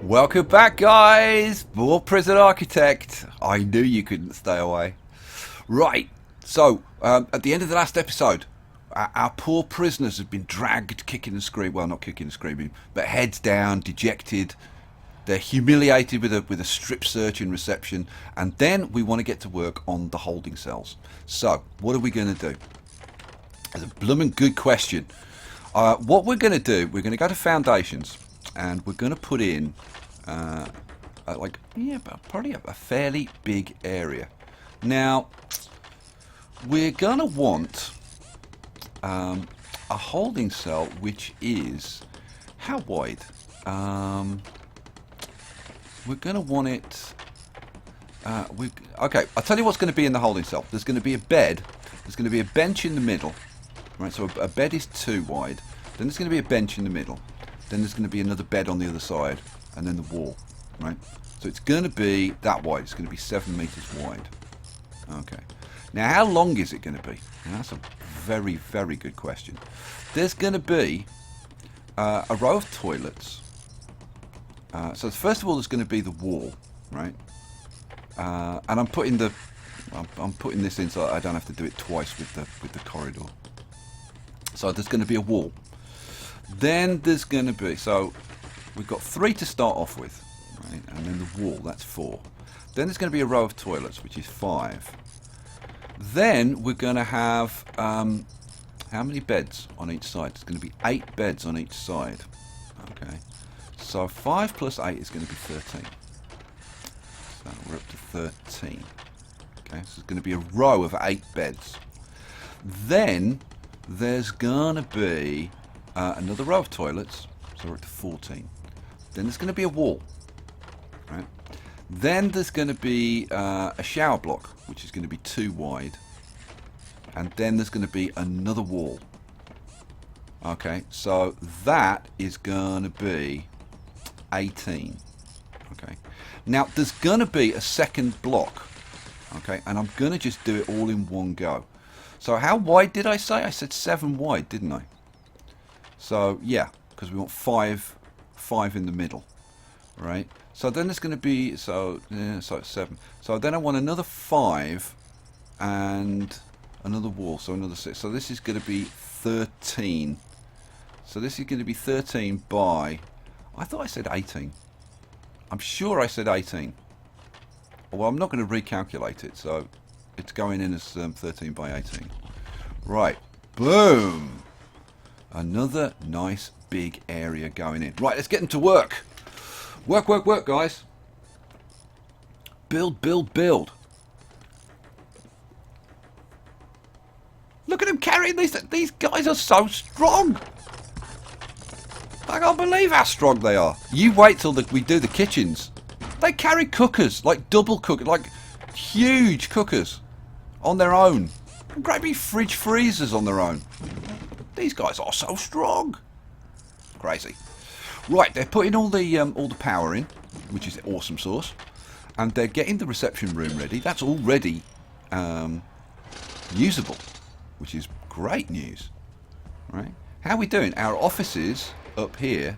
Welcome back, guys! More Prison Architect. I knew you couldn't stay away. Right, so at the end of the last episode, our poor prisoners have been dragged kicking and screaming. Well, not kicking and screaming, but heads down, dejected. They're humiliated with a strip search in reception, and then we want to get to work on the holding cells. So, what are we going to do? It's a blooming good question. What we're going to do, we're going to go to foundations, and we're going to put in probably a fairly big area. Now, we're going to want a holding cell which is how wide? We're going to want it. Okay, I'll tell you what's going to be in the holding cell. There's going to be a bed. There's going to be a bench in the middle. Right, so a bed is 2 wide. Then there's going to be a bench in the middle. Then there's going to be another bed on the other side, and then the wall. Right, so it's going to be that wide. It's going to be 7 meters wide. Okay. Now, how long is it going to be? Now, that's a very, very good question. There's going to be a row of toilets. So first of all, there's going to be the wall, right? And I'm putting this in so I don't have to do it twice with the corridor. So there's going to be a wall. Then there's going to be, so we've got 3 to start off with, right? And then the wall, that's 4. Then there's going to be a row of toilets, which is 5. Then we're going to have how many beds on each side? It's going to be 8 beds on each side. Okay. So 5 plus 8 is going to be 13. So we're up to 13. Okay, so it's going to be a row of 8 beds. Then there's going to be another row of toilets. So we're up to 14. Then there's going to be a wall. Right. Then there's going to be a shower block, which is going to be 2 wide. And then there's going to be another wall. Okay, so that is going to be 18. Okay, now there's going to be a second block. Okay, and I'm going to just do it all in one go. So how wide did I say? I said 7 wide, didn't I? So yeah, because we want 5 in the middle, right? So then there's going to be so it's 7. So then I want another 5 and another wall, so another 6. So this is going to be 13. So this is going to be 13 by, I thought I said 18. I'm sure I said 18. Well, I'm not going to recalculate it, so it's going in as 13 by 18. Right, boom! Another nice big area going in. Right, let's get into work. Work, work, work, guys. Build, build, build. Look at them carrying these. These guys are so strong. I can't believe how strong they are. You wait till we do the kitchens. They carry cookers, like double cookers, like huge cookers on their own. And great big fridge freezers on their own. These guys are so strong. Crazy. Right, they're putting all the power in, which is awesome sauce. And they're getting the reception room ready. That's already usable, which is great news. Right? How are we doing? Our offices up here,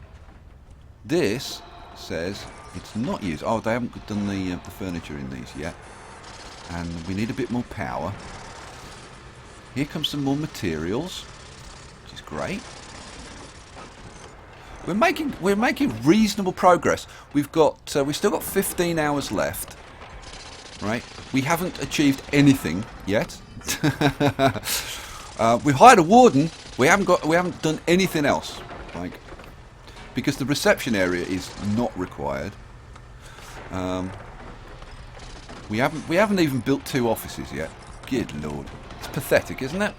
this says it's not used. Oh, they haven't done the furniture in these yet. And we need a bit more power. Here comes some more materials, which is great. We're making reasonable progress. We've still got 15 hours left. Right? We haven't achieved anything yet. We've hired a warden. We haven't done anything else. Like, because the reception area is not required. We haven't even built 2 offices yet. Good lord, it's pathetic, isn't it?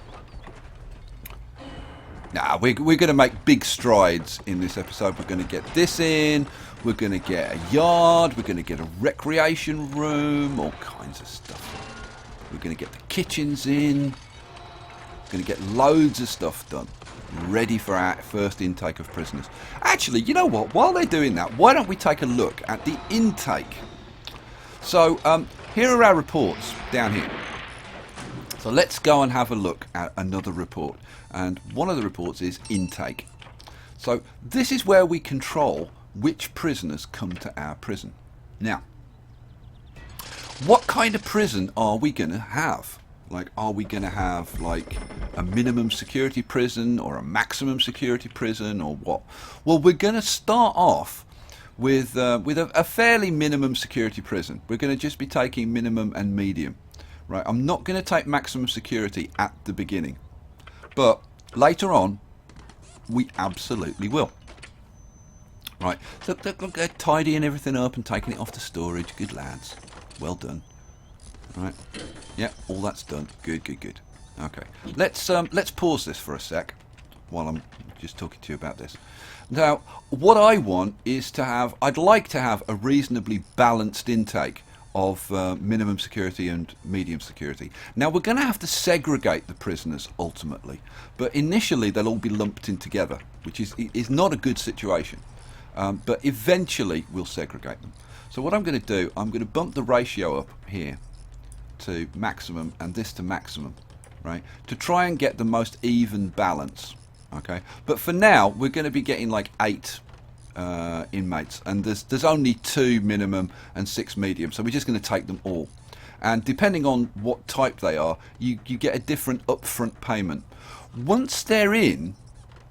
Nah, we're going to make big strides in this episode. We're going to get this in. We're going to get a yard. We're going to get a recreation room. All kinds of stuff. We're going to get the kitchens in. We're going to get loads of stuff done. Ready for our first intake of prisoners. Actually, you know what? While they're doing that, why don't we take a look at the intake? So, here are our reports down here. So let's go and have a look at another report. And one of the reports is intake. So this is where we control which prisoners come to our prison. Now, what kind of prison are we going to have? Like, are we going to have like a minimum security prison or a maximum security prison or what? Well, we're going to start off with a fairly minimum security prison. We're going to just be taking minimum and medium. Right, I'm not going to take maximum security at the beginning, but later on we absolutely will. Right, so look, they're tidying everything up and taking it off to storage. Good lads, well done. Right, yeah, all that's done. Good, good, good. Okay, let's pause this for a sec while I'm just talking to you about this. Now, what I want is to have, I'd like to have a reasonably balanced intake of minimum security and medium security. Now, we're going to have to segregate the prisoners ultimately, but initially they'll all be lumped in together, which is not a good situation. But eventually we'll segregate them. So what I'm going to do, I'm going to bump the ratio up here to maximum and this to maximum, right, to try and get the most even balance. Okay, but for now we're going to be getting like 8 inmates, and there's only 2 minimum and 6 medium, so we're just going to take them all. And depending on what type they are, you get a different upfront payment. Once they're in,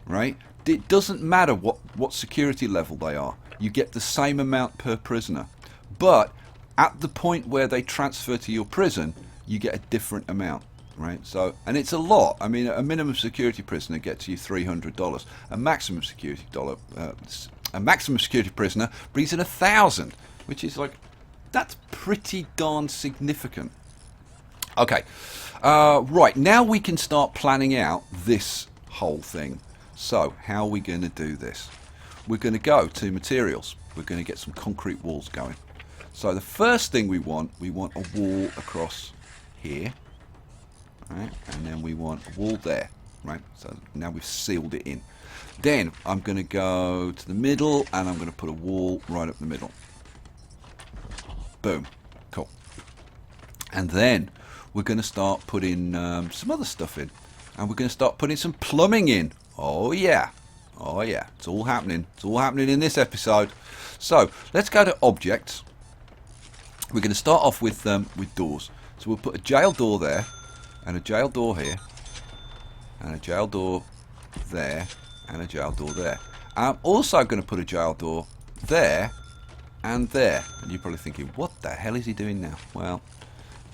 right, it doesn't matter what security level they are, you get the same amount per prisoner. But at the point where they transfer to your prison, you get a different amount. Right, so, and it's a lot. I mean, a minimum security prisoner gets you $300. A maximum security prisoner brings in 1,000, which is like, that's pretty darn significant. Okay, right, now we can start planning out this whole thing. So, how are we going to do this? We're going to go to materials. We're going to get some concrete walls going. So the first thing we want a wall across here. Right, and then we want a wall there, right, so now we've sealed it in. Then I'm going to go to the middle and I'm going to put a wall right up the middle. Boom, cool. And then we're going to start putting some other stuff in, and we're going to start putting some plumbing in. Oh yeah, oh yeah, it's all happening. It's all happening in this episode. So let's go to objects. We're going to start off with doors. So we'll put a jail door there, and a jail door here, and a jail door there, and a jail door there. I'm also going to put a jail door there and there. And you're probably thinking, what the hell is he doing now? Well,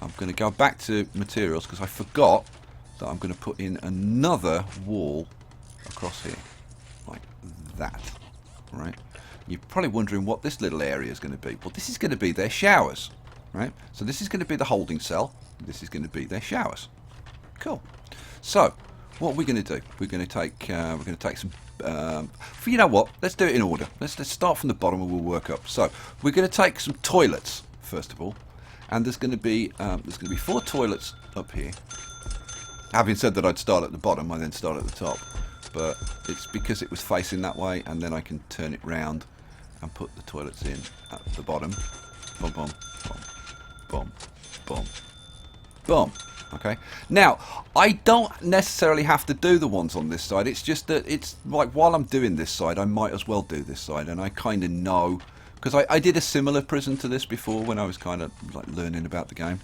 I'm going to go back to materials because I forgot that I'm going to put in another wall across here, like that. Right? You're probably wondering what this little area is going to be. Well, this is going to be their showers. Right? So this is going to be the holding cell. This is going to be their showers. Cool. So, what are we going to do? We're going to take some. You know what? Let's do it in order. Let's start from the bottom and we'll work up. So, we're going to take some toilets first of all, and there's going to be 4 toilets up here. Having said that, I'd start at the bottom, I then start at the top, but it's because it was facing that way, and then I can turn it round and put the toilets in at the bottom. Boom, boom, boom, boom, boom. Boom. Okay. Now, I don't necessarily have to do the ones on this side. It's just that it's like while I'm doing this side, I might as well do this side, and I kind of know because I did a similar prison to this before when I was kind of like learning about the game.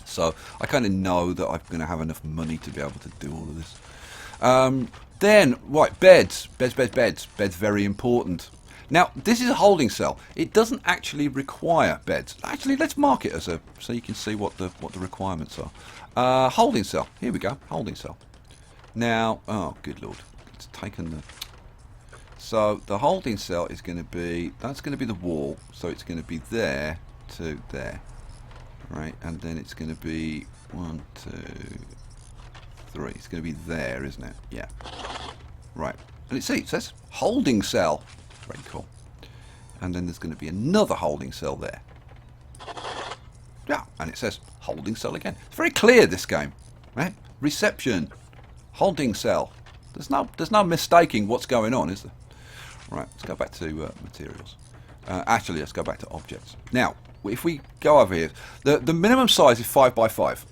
So I kind of know that I'm going to have enough money to be able to do all of this. Then, right, beds, very important. Now, this is a holding cell. It doesn't actually require beds. Actually, let's mark it as a, so you can see what the requirements are. Holding cell. Here we go. Holding cell. Now, oh, good lord. It's taken the... So, the holding cell is going to be, that's going to be the wall. So, it's going to be there to there. Right, and then it's going to be 1, 2, 3. It's going to be there, isn't it? Yeah. Right. And it says holding cell. Very cool. And then there's going to be another holding cell there. Yeah, and it says holding cell again. It's very clear, this game, right? Reception, holding cell. There's no mistaking what's going on, is there? Right, let's go back to materials. Actually, let's go back to objects. Now, if we go over here, the minimum size is 5 by 5.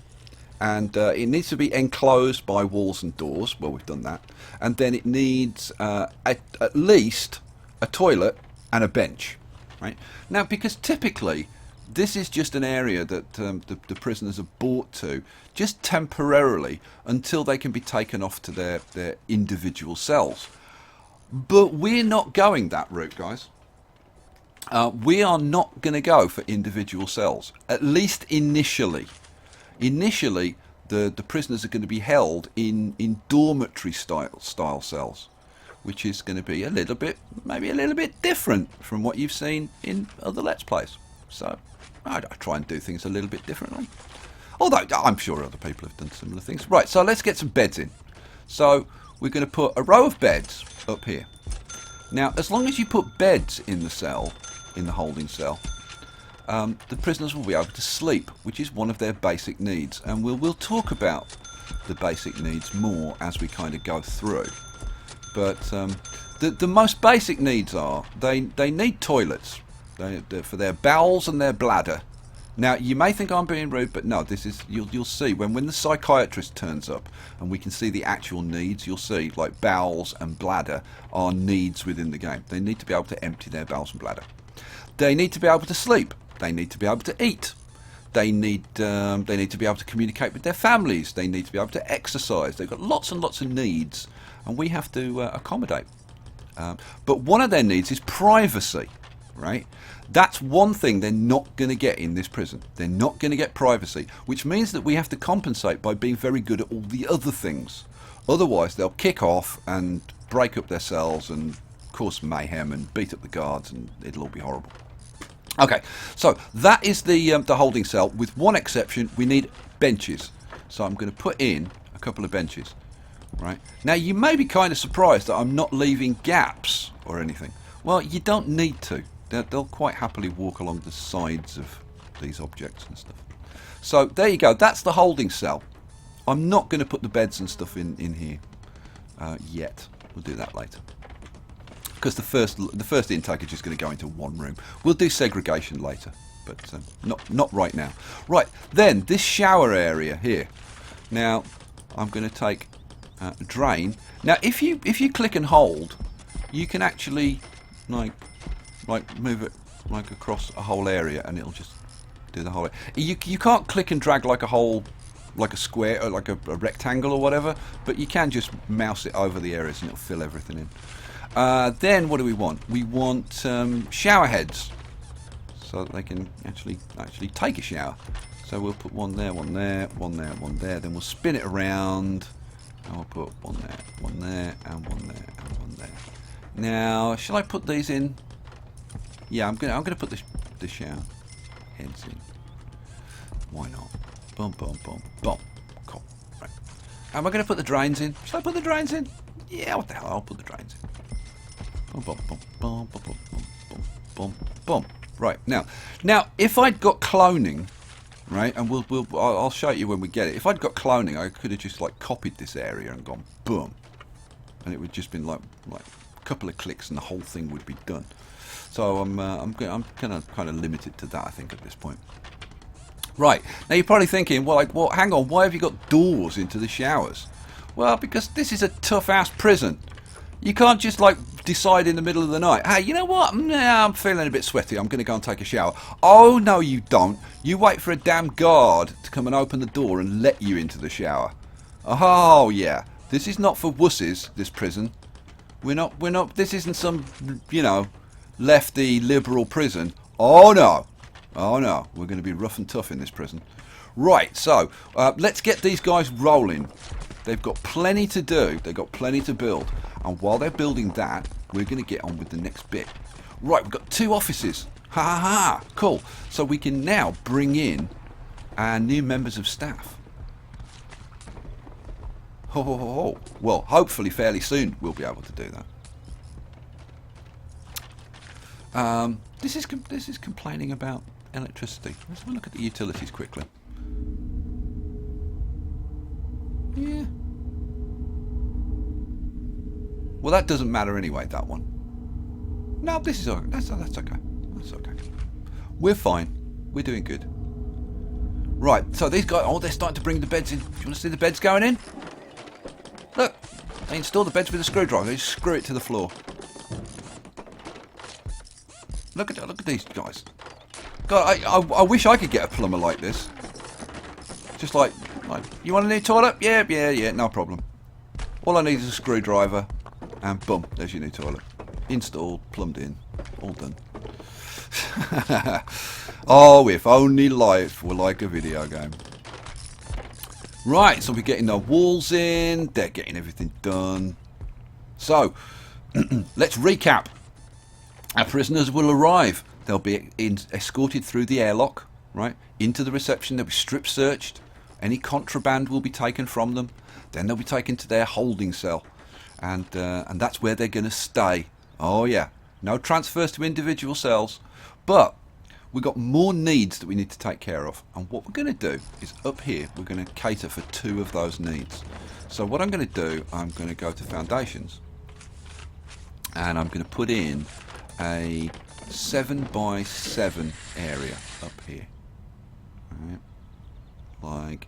And it needs to be enclosed by walls and doors. Well, we've done that. And then it needs at least a toilet, and a bench. Right? Now, because typically this is just an area that the prisoners are brought to just temporarily until they can be taken off to their individual cells. But we're not going that route, guys. We are not going to go for individual cells, at least initially. Initially, the prisoners are going to be held in dormitory style cells, which is going to be maybe a little bit different from what you've seen in other Let's Plays. So I try and do things a little bit differently. Although I'm sure other people have done similar things. Right, so let's get some beds in. So we're going to put a row of beds up here. Now, as long as you put beds in the cell, in the holding cell, the prisoners will be able to sleep, which is one of their basic needs. And we'll talk about the basic needs more as we kind of go through. But the most basic needs are they need toilets for their bowels and their bladder. Now, you may think I'm being rude, but no, this is you'll see when the psychiatrist turns up and we can see the actual needs. You'll see like bowels and bladder are needs within the game. They need to be able to empty their bowels and bladder. They need to be able to sleep. They need to be able to eat. They need to be able to communicate with their families. They need to be able to exercise. They've got lots and lots of needs, and we have to accommodate. But one of their needs is privacy, right? That's one thing they're not going to get in this prison. They're not going to get privacy, which means that we have to compensate by being very good at all the other things. Otherwise, they'll kick off and break up their cells and cause mayhem and beat up the guards, and it'll all be horrible. Okay, so that is the holding cell. With one exception, we need benches. So I'm going to put in a couple of benches. Right. Now, you may be kind of surprised that I'm not leaving gaps or anything. Well, you don't need to. They'll quite happily walk along the sides of these objects and stuff. So there you go. That's the holding cell. I'm not going to put the beds and stuff in here yet. We'll do that later. Because the first intake is just going to go into one room. We'll do segregation later, but not right now. Right, then this shower area here. Now, I'm going to take drain. Now, if you click and hold, you can actually like move it like across a whole area, and it'll just do the whole area. You can't click and drag like a whole, like a square or like a rectangle or whatever, but you can just mouse it over the areas and it'll fill everything in. Then what do we want? We want shower heads, so that they can actually take a shower. So we'll put one there, one there, one there, one there. Then we'll spin it around. And we'll put one there, and one there, and one there. Now, shall I put these in? Yeah, I'm gonna put the shower heads in. Why not? Boom, boom, boom, boom. Cool. Right. Am I gonna put the drains in? Shall I put the drains in? Yeah, what the hell? I'll put the drains in. Boom, boom, boom, boom, boom, boom, boom, boom, boom. Right. Now, if I'd got cloning. Right, and I'll show you when we get it. If I'd got cloning, I could have just like copied this area and gone boom, and it would just been like a couple of clicks and the whole thing would be done. So I'm kind of limited to that, I think, at this point. Right, now you're probably thinking, well, hang on, why have you got doors into the showers? Well, because this is a tough ass prison. You can't just like decide in the middle of the night, hey, you know what? Nah, I'm feeling a bit sweaty. I'm going to go and take a shower. Oh, no, you don't. You wait for a damn guard to come and open the door and let you into the shower. Oh, yeah. This is not for wusses, this prison. We're not, this isn't some, lefty liberal prison. Oh, no. Oh, no. We're going to be rough and tough in this prison. Right, so let's get these guys rolling. They've got plenty to do. They've got plenty to build. And while they're building that, we're going to get on with the next bit. Right, we've got 2 offices. Ha ha ha. Cool. So we can now bring in our new members of staff. Ho ho ho ho. Well, hopefully fairly soon we'll be able to do that. This is complaining about electricity. Let's have a look at the utilities quickly. Yeah. Well, that doesn't matter anyway, that one. No, this is okay. That's okay. That's okay. We're fine. We're doing good. Right, so these guys, they're starting to bring the beds in. Do you want to see the beds going in? Look, they install the beds with a screwdriver. They just screw it to the floor. Look at these guys. God, I wish I could get a plumber like this. Just like, you want a new toilet? Yeah, no problem. All I need is a screwdriver, and boom, there's your new toilet. Installed, plumbed in, all done. Oh, if only life were like a video game. Right, so we're getting our walls in, they're getting everything done. So, let's recap. Our prisoners will arrive. They'll be escorted through the airlock, right, into the reception. They'll be strip searched. Any contraband will be taken from them. Then they'll be taken to their holding cell, and that's where they're going to stay. Oh yeah, no transfers to individual cells, but we've got more needs that we need to take care of. And what we're going to do is up here, we're going to cater for 2 of those needs. So what I'm going to do, I'm going to go to foundations, and I'm going to put in a 7x7 area up here, right, like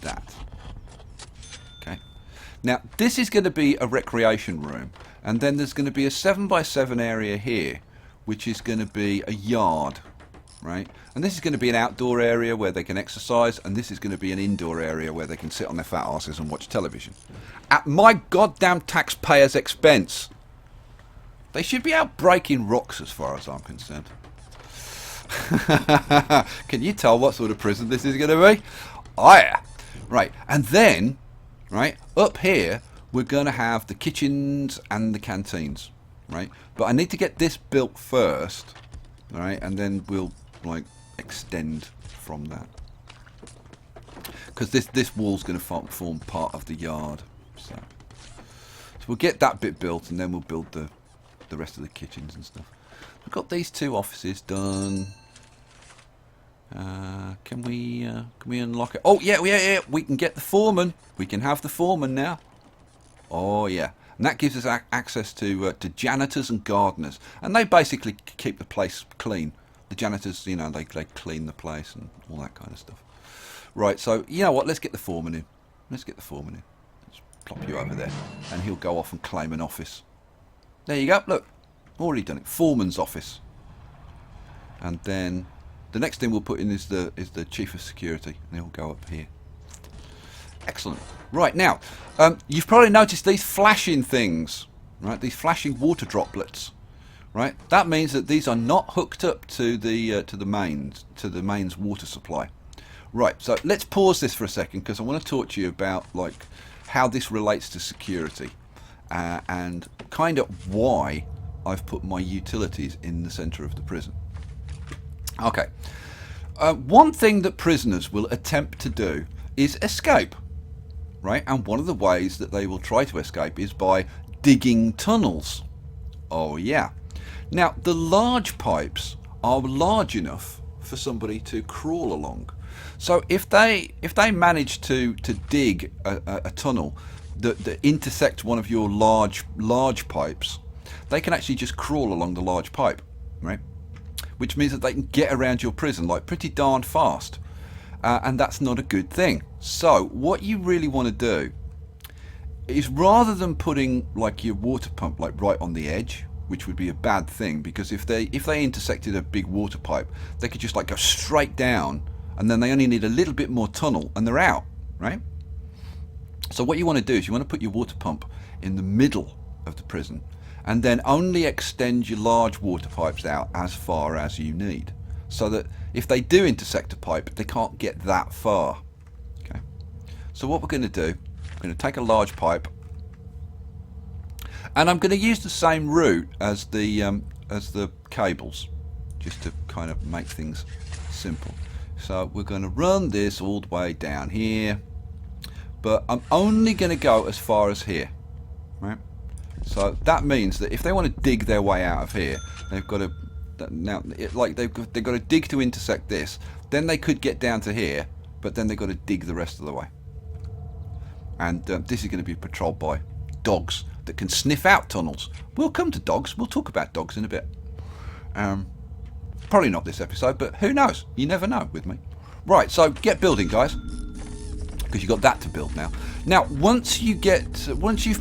that. Okay. Now this is going to be a recreation room, and then there's going to be a 7x7 area here, which is going to be a yard, right? And this is going to be an outdoor area where they can exercise, and this is going to be an indoor area where they can sit on their fat asses and watch television at my goddamn taxpayers' expense. They should be out breaking rocks as far as I'm concerned. Can you tell what sort of prison this is going to be? Oh yeah. Right, and then, right, up here we're going to have the kitchens and the canteens, right? But I need to get this built first, right, and then we'll like extend from that, because this wall's going to form part of the yard. So we'll get that bit built, and then we'll build the rest of the kitchens and stuff. We've got these 2 offices done. Can we unlock it? Oh yeah, we can get the foreman. We can have the foreman now. Oh yeah, and that gives us access to janitors and gardeners, and they basically keep the place clean. The janitors, you know, they clean the place and all that kind of stuff. Right, so you know what? Let's get the foreman in. Let's plop you over there, and he'll go off and claim an office. There you go. Look, already done it. Foreman's office. And then the next thing we'll put in is the chief of security, and he'll go up here. Excellent. Right, now you've probably noticed these flashing things, right? These flashing water droplets, right? That means that these are not hooked up to the mains water supply. Right. So let's pause this for a second, because I want to talk to you about like how this relates to security. And kind of why I've put my utilities in the centre of the prison. Okay, one thing that prisoners will attempt to do is escape, right? And one of the ways that they will try to escape is by digging tunnels. Oh yeah. Now the large pipes are large enough for somebody to crawl along. So if they manage to dig a tunnel that intersect one of your large pipes, they can actually just crawl along the large pipe, right? Which means that they can get around your prison like pretty darn fast, and that's not a good thing. So what you really want to do is, rather than putting like your water pump like right on the edge, which would be a bad thing, because if they intersected a big water pipe, they could just like go straight down, and then they only need a little bit more tunnel and they're out, right? So what you want to do is you want to put your water pump in the middle of the prison, and then only extend your large water pipes out as far as you need, so that if they do intersect a pipe, they can't get that far. Okay. So what we're going to do, we're going to take a large pipe, and I'm going to use the same route as the cables, just to kind of make things simple. So we're going to run this all the way down here, but I'm only going to go as far as here, right? So that means that if they want to dig their way out of here, they've got to they've got to dig to intersect this. Then they could get down to here, but then they've got to dig the rest of the way. And this is going to be patrolled by dogs that can sniff out tunnels. We'll come to dogs. We'll talk about dogs in a bit. Probably not this episode, but who knows? You never know with me. Right, so get building, guys. because you've got that to build now. Now, once you've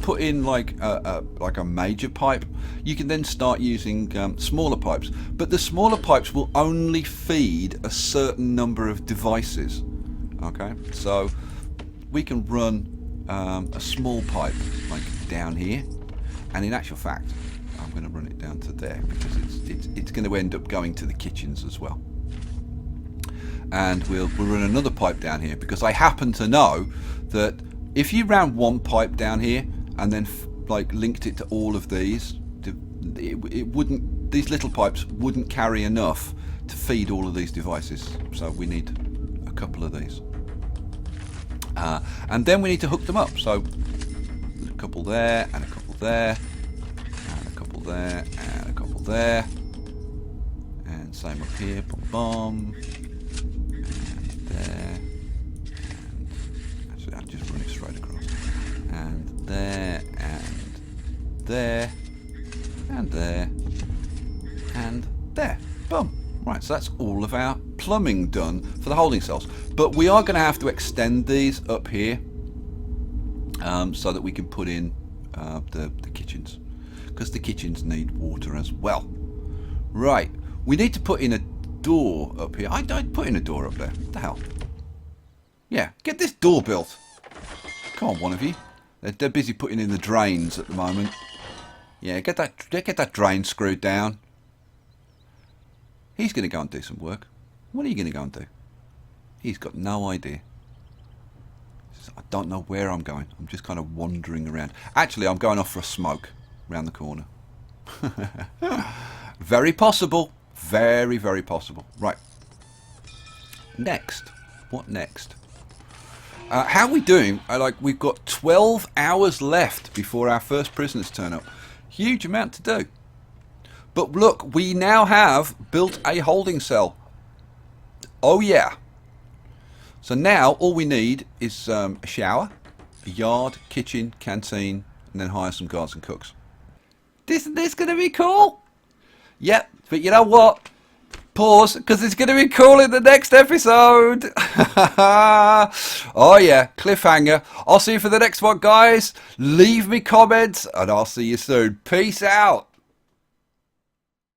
put in like a major pipe, you can then start using smaller pipes. But the smaller pipes will only feed a certain number of devices. Okay, so we can run a small pipe like down here, and in actual fact, I'm going to run it down to there because it's going to end up going to the kitchens as well. And we'll run another pipe down here because I happen to know that if you ran one pipe down here and then like linked it to all of these, it wouldn't. These little pipes wouldn't carry enough to feed all of these devices. So we need a couple of these, and then we need to hook them up. So a couple there, and a couple there, and a couple there, and a couple there, and same up here. Boom, boom. There, and actually I'll just run it straight across, and there, and there, and there, and there. Boom. Right, so that's all of our plumbing done for the holding cells. But we are going to have to extend these up here so that we can put in the kitchens, because the kitchens need water as well. Right, we need to put in a door up here. I'd put in a door up there. What the hell? Yeah, get this door built. Come on, one of you. They're busy putting in the drains at the moment. Yeah, get that drain screwed down. He's going to go and do some work. What are you going to go and do? He's got no idea. He says, I don't know where I'm going. I'm just kind of wandering around. Actually, I'm going off for a smoke round the corner. Very possible. Very, very possible. Right. Next. What next? How are we doing? We've got 12 hours left before our first prisoners turn up. Huge amount to do. But look, we now have built a holding cell. Oh yeah. So now all we need is a shower, a yard, kitchen, canteen, and then hire some guards and cooks. Isn't this going to be cool? Yep, but you know what? Pause, because it's going to be cool in the next episode. Oh yeah, cliffhanger. I'll see you for the next one, guys. Leave me comments, and I'll see you soon. Peace out.